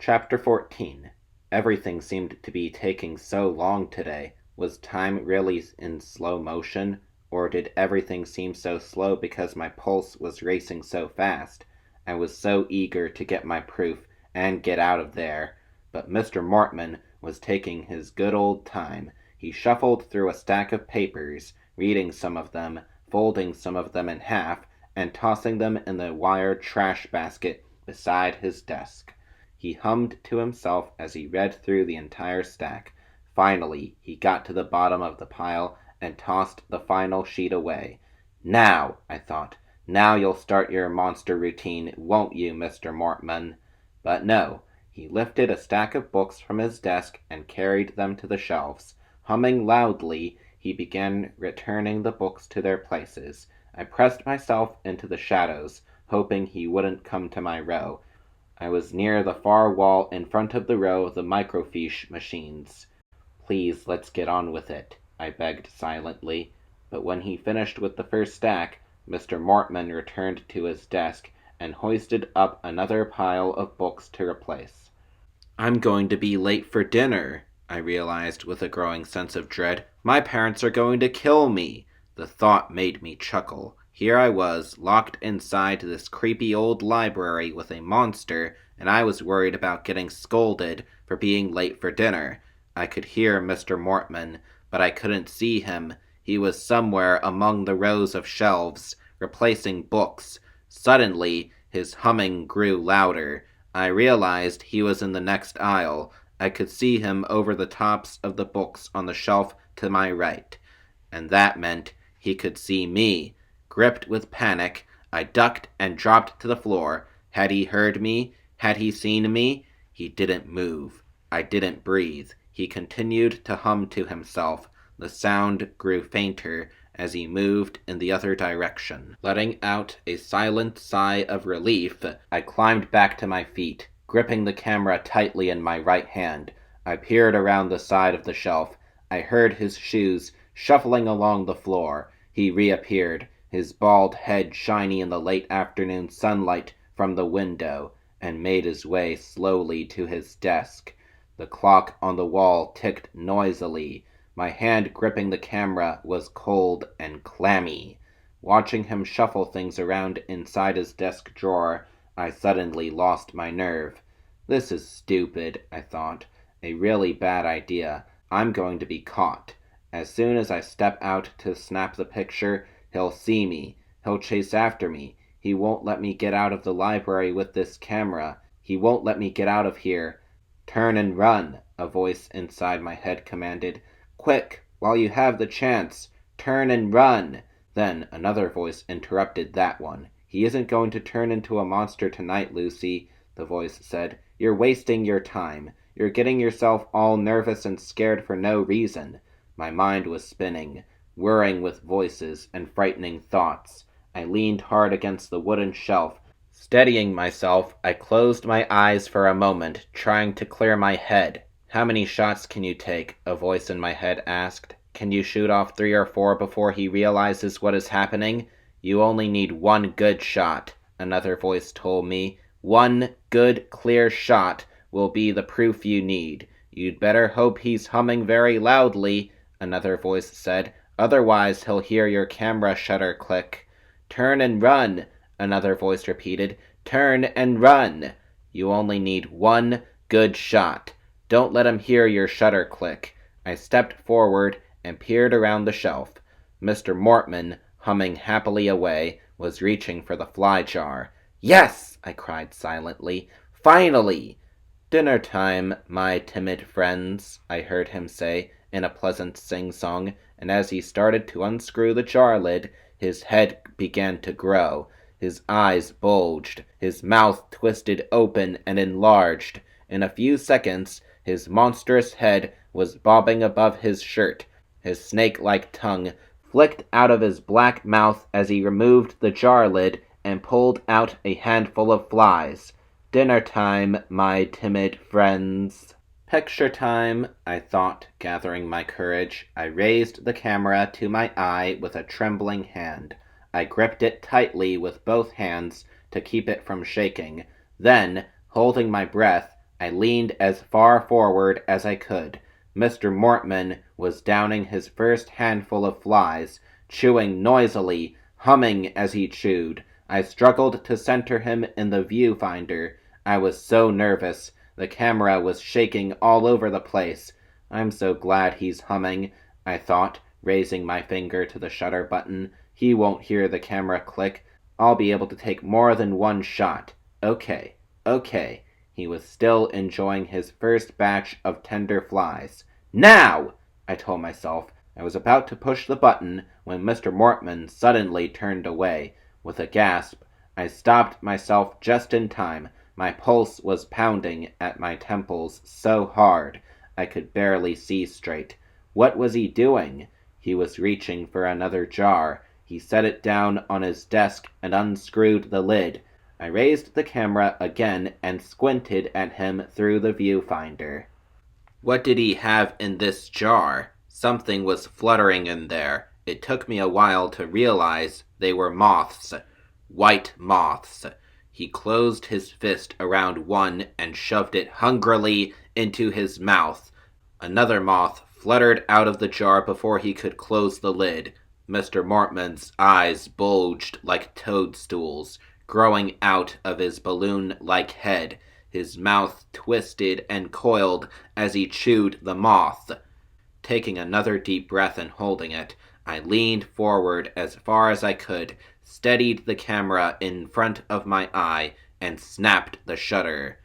Chapter 14. Everything seemed to be taking so long today. Was time really in slow motion? Or did everything seem so slow because my pulse was racing so fast? I was so eager to get my proof and get out of there. But Mr. Mortman was taking his good old time. He shuffled through a stack of papers, reading some of them, folding some of them in half, and tossing them in the wire trash basket beside his desk. He hummed to himself as he read through the entire stack. Finally, he got to the bottom of the pile and tossed the final sheet away. Now, I thought, now you'll start your monster routine, won't you, Mr. Mortman? But no, he lifted a stack of books from his desk and carried them to the shelves. Humming loudly, he began returning the books to their places. I pressed myself into the shadows, hoping he wouldn't come to my row. I was near the far wall in front of the row of the microfiche machines. Please, let's get on with it, I begged silently. But when he finished with the first stack, Mr. Mortman returned to his desk and hoisted up another pile of books to replace. I'm going to be late for dinner, I realized with a growing sense of dread. My parents are going to kill me. The thought made me chuckle. Here I was, locked inside this creepy old library with a monster, and I was worried about getting scolded for being late for dinner. I could hear Mr. Mortman, but I couldn't see him. He was somewhere among the rows of shelves, replacing books. Suddenly, his humming grew louder. I realized he was in the next aisle. I could see him over the tops of the books on the shelf to my right. And that meant he could see me. Gripped with panic, I ducked and dropped to the floor. Had he heard me? Had he seen me? He didn't move. I didn't breathe. He continued to hum to himself. The sound grew fainter as he moved in the other direction. Letting out a silent sigh of relief, I climbed back to my feet, gripping the camera tightly in my right hand. I peered around the side of the shelf. I heard his shoes shuffling along the floor. He reappeared, his bald head shiny in the late afternoon sunlight from the window, and made his way slowly to his desk. The clock on the wall ticked noisily. My hand gripping the camera was cold and clammy. Watching him shuffle things around inside his desk drawer, I suddenly lost my nerve. This is stupid, I thought. A really bad idea. I'm going to be caught. As soon as I step out to snap the picture, he'll see me. He'll chase after me. He won't let me get out of the library with this camera. He won't let me get out of here. Turn and run, a voice inside my head commanded. Quick, while you have the chance. Turn and run. Then another voice interrupted that one. He isn't going to turn into a monster tonight, Lucy, the voice said. You're wasting your time. You're getting yourself all nervous and scared for no reason. My mind was spinning, whirring with voices and frightening thoughts. I leaned hard against the wooden shelf. Steadying myself, I closed my eyes for a moment, trying to clear my head. How many shots can you take? A voice in my head asked. Can you shoot off 3 or 4 before he realizes what is happening? You only need 1 good shot, another voice told me. 1 good, clear shot will be the proof you need. You'd better hope he's humming very loudly, another voice said. Otherwise he'll hear your camera shutter click. Turn and run, another voice repeated. Turn and run. You only need 1 good shot. Don't let him hear your shutter click. I stepped forward and peered around the shelf. Mr. Mortman, humming happily away, was reaching for the fly jar. Yes, I cried silently. Finally! Dinner time, my timid friends, I heard him say in a pleasant sing-song, and as he started to unscrew the jar lid, his head began to grow. His eyes bulged, his mouth twisted open and enlarged. In a few seconds, his monstrous head was bobbing above his shirt. His snake-like tongue flicked out of his black mouth as he removed the jar lid and pulled out a handful of flies. Dinner time, my timid friends. Picture time, I thought, gathering my courage. I raised the camera to my eye with a trembling hand. I gripped it tightly with both hands to keep it from shaking. Then, holding my breath, I leaned as far forward as I could. Mr. Mortman was downing his first handful of flies, chewing noisily, humming as he chewed. I struggled to center him in the viewfinder. I was so nervous. The camera was shaking all over the place. I'm so glad he's humming, I thought, raising my finger to the shutter button. He won't hear the camera click. I'll be able to take more than one shot. Okay. He was still enjoying his first batch of tender flies. Now! I told myself. I was about to push the button when Mr. Mortman suddenly turned away. With a gasp, I stopped myself just in time. My pulse was pounding at my temples so hard I could barely see straight. What was he doing? He was reaching for another jar. He set it down on his desk and unscrewed the lid. I raised the camera again and squinted at him through the viewfinder. What did he have in this jar? Something was fluttering in there. It took me a while to realize they were moths. White moths. He closed his fist around one and shoved it hungrily into his mouth. Another moth fluttered out of the jar before he could close the lid. Mr. Mortman's eyes bulged like toadstools, growing out of his balloon-like head. His mouth twisted and coiled as he chewed the moth. Taking another deep breath and holding it, I leaned forward as far as I could, steadied the camera in front of my eye, and snapped the shutter.